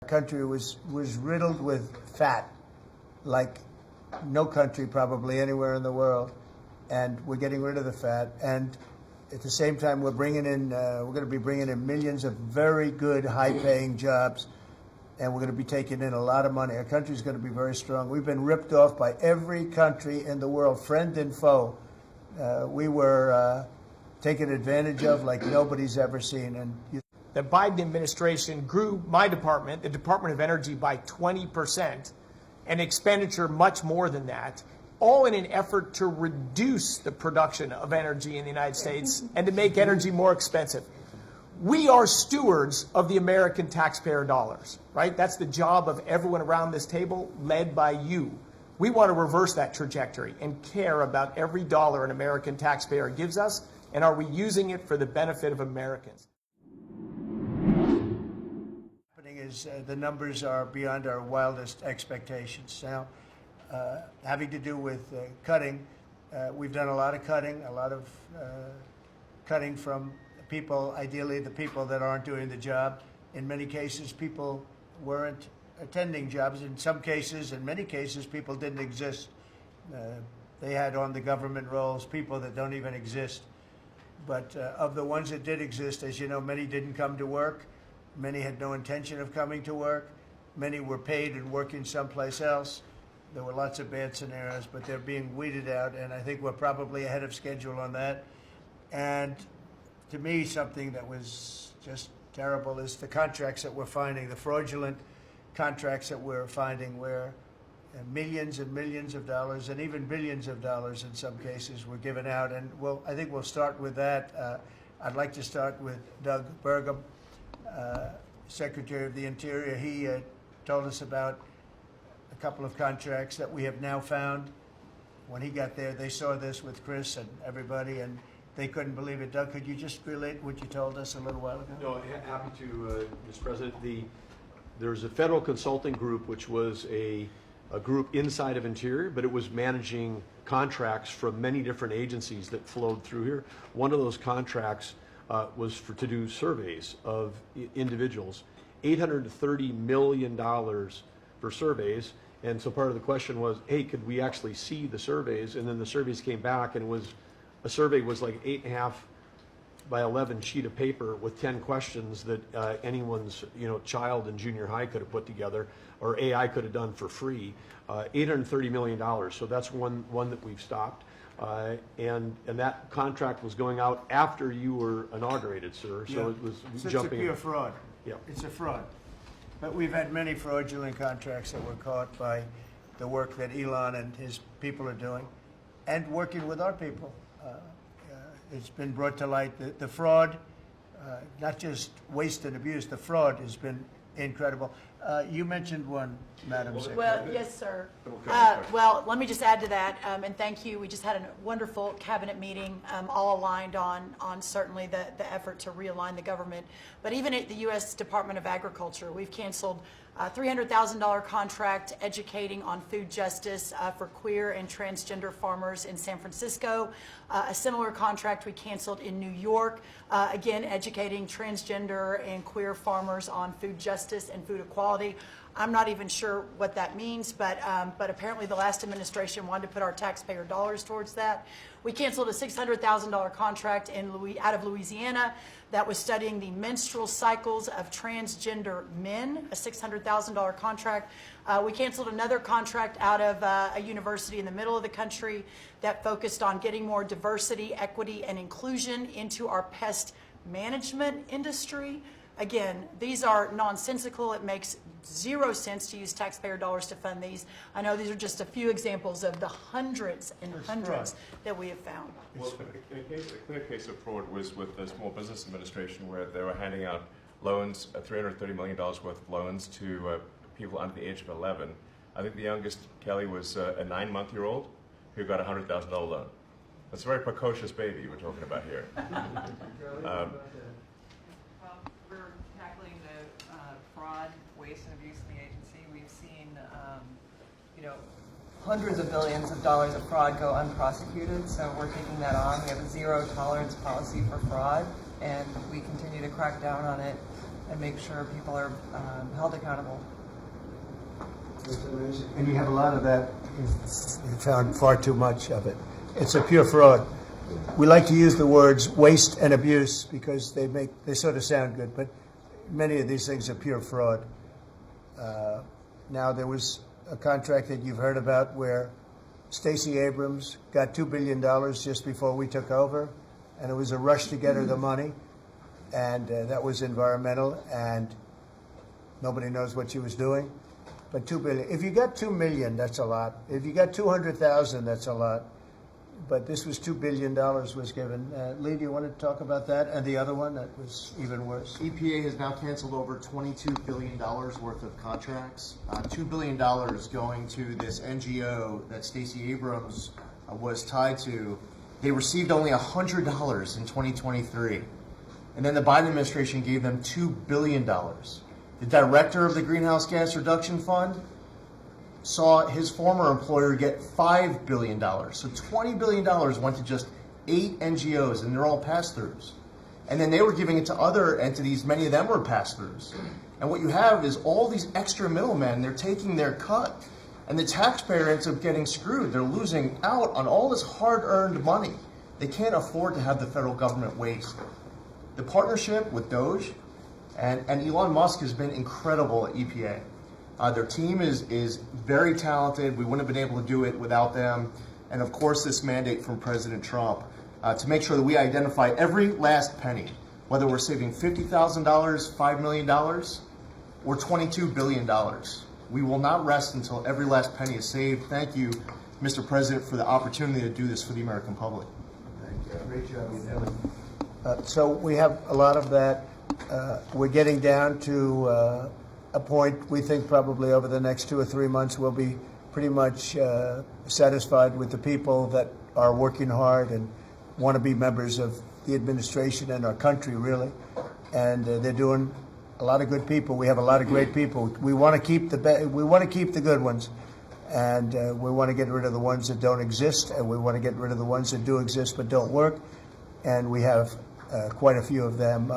Our country was riddled with fat, like no country probably anywhere in the world, and we're getting rid of the fat. And at the same time, we're going to be bringing in millions of very good, high-paying jobs, and we're going to be taking in a lot of money. Our country's going to be very strong. We've been ripped off by every country in the world, friend and foe. We were taken advantage of like nobody's ever seen. And the Biden administration grew my department, the Department of Energy, by 20%, and expenditure much more than that, all in an effort to reduce the production of energy in the United States and to make energy more expensive. We are stewards of the American taxpayer dollars, right? That's the job of everyone around this table, led by you. We want to reverse that trajectory and care about every dollar an American taxpayer gives us, and are we using it for the benefit of Americans? The numbers are beyond our wildest expectations. Now, having to do with cutting, we've done a lot of cutting from people, ideally the people that aren't doing the job. In many cases, people weren't attending jobs. In some cases, in many cases, people didn't exist. They had on the government rolls people that don't even exist. But of the ones that did exist, as you know, many didn't come to work. Many had no intention of coming to work. Many were paid and working someplace else. There were lots of bad scenarios, but they're being weeded out, and I think we're probably ahead of schedule on that. And to me, something that was just terrible is the contracts that we're finding, the fraudulent contracts that we're finding, where millions and millions of dollars and even billions of dollars in some cases were given out. And I think we'll start with that. I'd like to start with Doug Burgum, Secretary of the Interior. He told us about a couple of contracts that we have now found. When he got there, they saw this with Chris and everybody, and they couldn't believe it. Doug, could you just relate what you told us a little while ago? No, happy to, Mr. President. There's a federal consulting group, which was a group inside of Interior, but it was managing contracts from many different agencies that flowed through here. One of those contracts was to do surveys of individuals, $830 million for surveys. And so part of the question was, hey, could we actually see the surveys? And then the surveys came back, and a survey was like 8.5 by 11 sheet of paper with 10 questions that anyone's child in junior high could have put together, or AI could have done for free. $830 million. So that's one that we've stopped. And that contract was going out after you were inaugurated, sir. So Yeah. it was So jumping. It's a pure fraud. Yeah. It's a fraud. But we've had many fraudulent contracts that were caught by the work that Elon and his people are doing, and working with our people. It's been brought to light. The fraud, not just waste and abuse, the fraud has been incredible. You mentioned one, Madam Secretary. Well, yes, sir. Well, let me just add to that, and thank you. We just had a wonderful cabinet meeting, all aligned on certainly the effort to realign the government. But even at the U.S. Department of Agriculture, we've canceled a $300,000 contract educating on food justice for queer and transgender farmers in San Francisco. A similar contract we canceled in New York, again, educating transgender and queer farmers on food justice and food equality. I'm not even sure what that means, but apparently the last administration wanted to put our taxpayer dollars towards that. We canceled a $600,000 contract out of Louisiana that was studying the menstrual cycles of transgender men, a $600,000 contract. We canceled another contract out of a university in the middle of the country that focused on getting more diversity, equity, and inclusion into our pest management industry. Again, these are nonsensical. It makes zero sense to use taxpayer dollars to fund these. I know these are just a few examples of the hundreds and hundreds that we have found. Well, a clear case of fraud was with the Small Business Administration, where they were handing out loans, $330 million worth of loans to people under the age of 11. I think the youngest, Kelly, was a 9-month-old who got a $100,000 loan. That's a very precocious baby we're talking about here. We're tackling the fraud, waste, and abuse in the agency. We've seen, hundreds of billions of dollars of fraud go unprosecuted, so we're taking that on. We have a zero tolerance policy for fraud, and we continue to crack down on it. and make sure people are held accountable. And you have a lot of that. You found far too much of it. It's a pure fraud. We like to use the words waste and abuse because they sort of sound good, but many of these things are pure fraud. Now, there was a contract that you've heard about where Stacey Abrams got $2 billion just before we took over, and it was a rush to get her the money, and that was environmental, and nobody knows what she was doing. But $2 billion. If you got $2 million, that's a lot. If you got 200,000, that's a lot. But this was $2 billion was given. Lee, do you want to talk about that? And the other one that was even worse? EPA has now canceled over $22 billion worth of contracts. $2 billion going to this NGO that Stacey Abrams was tied to. They received only $100 in 2023. And then the Biden administration gave them $2 billion. The director of the Greenhouse Gas Reduction Fund saw his former employer get $5 billion. So $20 billion went to just 8 NGOs, and they're all pass-throughs. And then they were giving it to other entities, many of them were pass-throughs. And what you have is all these extra middlemen, they're taking their cut. And the taxpayer ends up getting screwed. They're losing out on all this hard-earned money. They can't afford to have the federal government waste. The partnership with Doge and Elon Musk has been incredible at EPA. Their team is very talented. We wouldn't have been able to do it without them. And of course, this mandate from President Trump to make sure that we identify every last penny, whether we're saving $50,000, $5 million, or $22 billion. We will not rest until every last penny is saved. Thank you, Mr. President, for the opportunity to do this for the American public. Thank you. Great job you're doing. So we have a lot of that. We're getting down to a point we think probably over the next 2 or 3 months we'll be pretty much satisfied with the people that are working hard and want to be members of the administration and our country, really. And they're doing a lot of good people. We have a lot of great people. We want to keep the good ones, and we want to get rid of the ones that don't exist, and we want to get rid of the ones that do exist but don't work. And we have quite a few of them.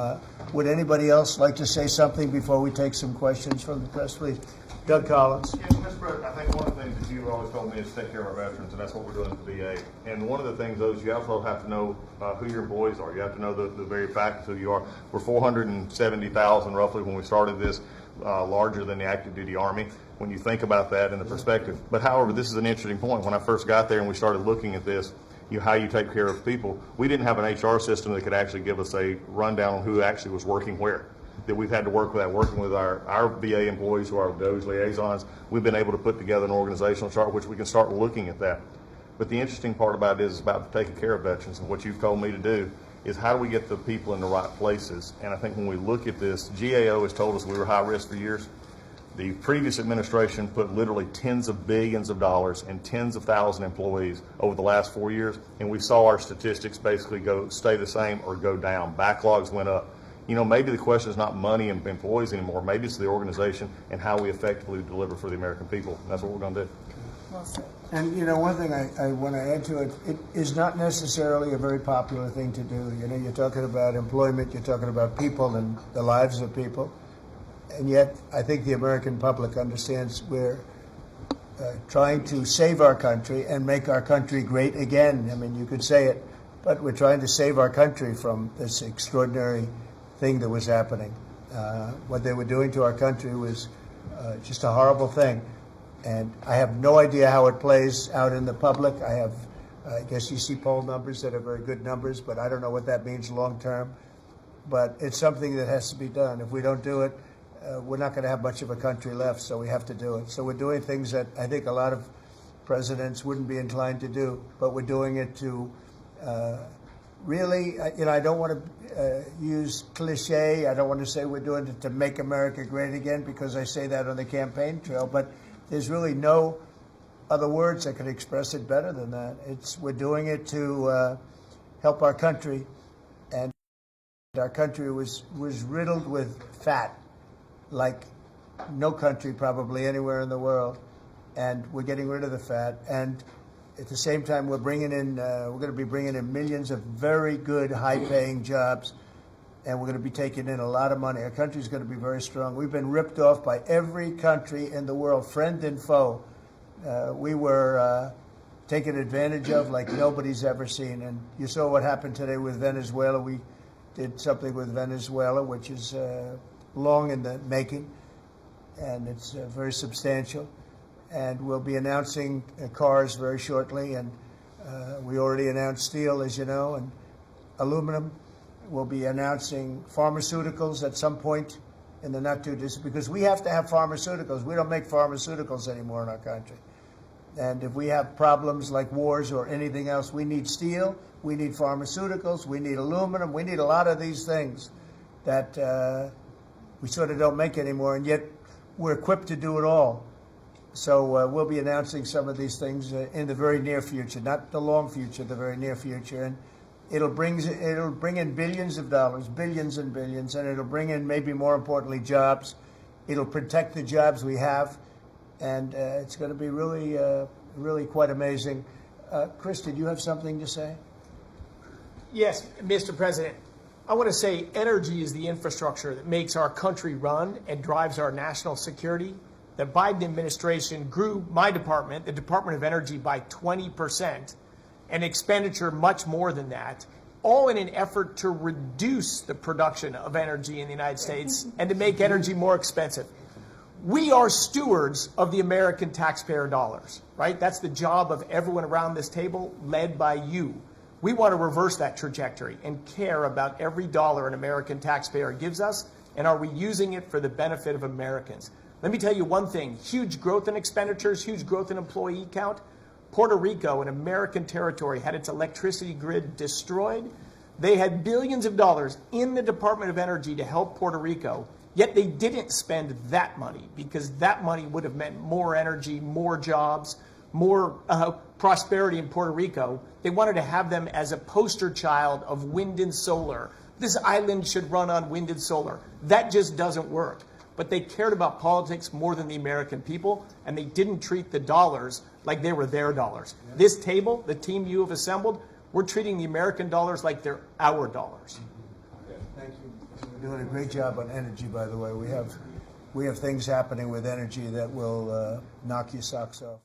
Would anybody else like to say something before we take some questions from the press, please? Doug Collins. Yes, Mr. President, I think one of the things that you've always told me is take care of our veterans, and that's what we're doing at the VA. And one of the things, though, is you also have to know who your employees are. You have to know the very fact of who you are. We're 470,000 roughly when we started this, larger than the active duty Army, when you think about that in the perspective. But however, this is an interesting point. When I first got there and we started looking at this, how you take care of people, we didn't have an HR system that could actually give us a rundown on who actually was working where. That we've had to work with that, working with our VA employees who are Doge liaisons. We've been able to put together an organizational chart which we can start looking at that. But the interesting part about it is about taking care of veterans, and what you've told me to do is how do we get the people in the right places. And I think when we look at this, GAO has told us we were high risk for years. The previous administration put literally tens of billions of dollars and tens of thousand employees over the last 4 years, and we saw our statistics basically stay the same or go down. Backlogs went up. Maybe the question is not money and employees anymore. Maybe it's the organization and how we effectively deliver for the American people. And that's what we're going to do. Well said. And one thing I want to add to it, it is not necessarily a very popular thing to do. You're talking about employment, you're talking about people and the lives of people. And yet, I think the American public understands we're trying to save our country and make our country great again. I mean, you could say it, but we're trying to save our country from this extraordinary thing that was happening. What they were doing to our country was just a horrible thing. And I have no idea how it plays out in the public. I guess you see poll numbers that are very good numbers, but I don't know what that means long term. But it's something that has to be done. If we don't do it, we're not going to have much of a country left, so we have to do it. So we're doing things that I think a lot of presidents wouldn't be inclined to do, but we're doing it to really, I don't want to use cliche. I don't want to say we're doing it to make America great again, because I say that on the campaign trail, but there's really no other words that could express it better than that. We're doing it to help our country, and our country was riddled with fat, like no country probably anywhere in the world, and we're getting rid of the fat. And at the same time, we're going to be bringing in millions of very good, high-paying jobs and we're going to be taking in a lot of money. Our country's going to be very strong. We've been ripped off by every country in the world, friend and foe. We were taken advantage of like nobody's ever seen. And you saw what happened today with Venezuela. We did something with Venezuela, which is long in the making, and it's very substantial. And we'll be announcing cars very shortly, and we already announced steel, as you know, and aluminum. We'll be announcing pharmaceuticals at some point in the not too distant, because we have to have pharmaceuticals. We don't make pharmaceuticals anymore in our country. And if we have problems like wars or anything else, we need steel, we need pharmaceuticals, we need aluminum, we need a lot of these things that we sort of don't make anymore, and yet we're equipped to do it all. So we'll be announcing some of these things in the very near future, not the long future, the very near future. And it'll bring in billions of dollars, billions and billions, and it'll bring in, maybe more importantly, jobs. It'll protect the jobs we have, and it's going to be really, really quite amazing. Chris, did you have something to say? Yes, Mr. President. I want to say energy is the infrastructure that makes our country run and drives our national security. The Biden administration grew my department, the Department of Energy, by 20%, and expenditure much more than that, all in an effort to reduce the production of energy in the United States and to make energy more expensive. We are stewards of the American taxpayer dollars, right? That's the job of everyone around this table, led by you. We want to reverse that trajectory and care about every dollar an American taxpayer gives us, and are we using it for the benefit of Americans? Let me tell you one thing, huge growth in expenditures, huge growth in employee count. Puerto Rico, an American territory, had its electricity grid destroyed. They had billions of dollars in the Department of Energy to help Puerto Rico, yet they didn't spend that money, because that money would have meant more energy, more jobs, more prosperity in Puerto Rico. They wanted to have them as a poster child of wind and solar. This island should run on wind and solar. That just doesn't work. But they cared about politics more than the American people, and they didn't treat the dollars like they were their dollars. Yeah. This table, the team you have assembled, we're treating the American dollars like they're our dollars. Thank you. You're doing a great job on energy, by the way. We have things happening with energy that will knock your socks off.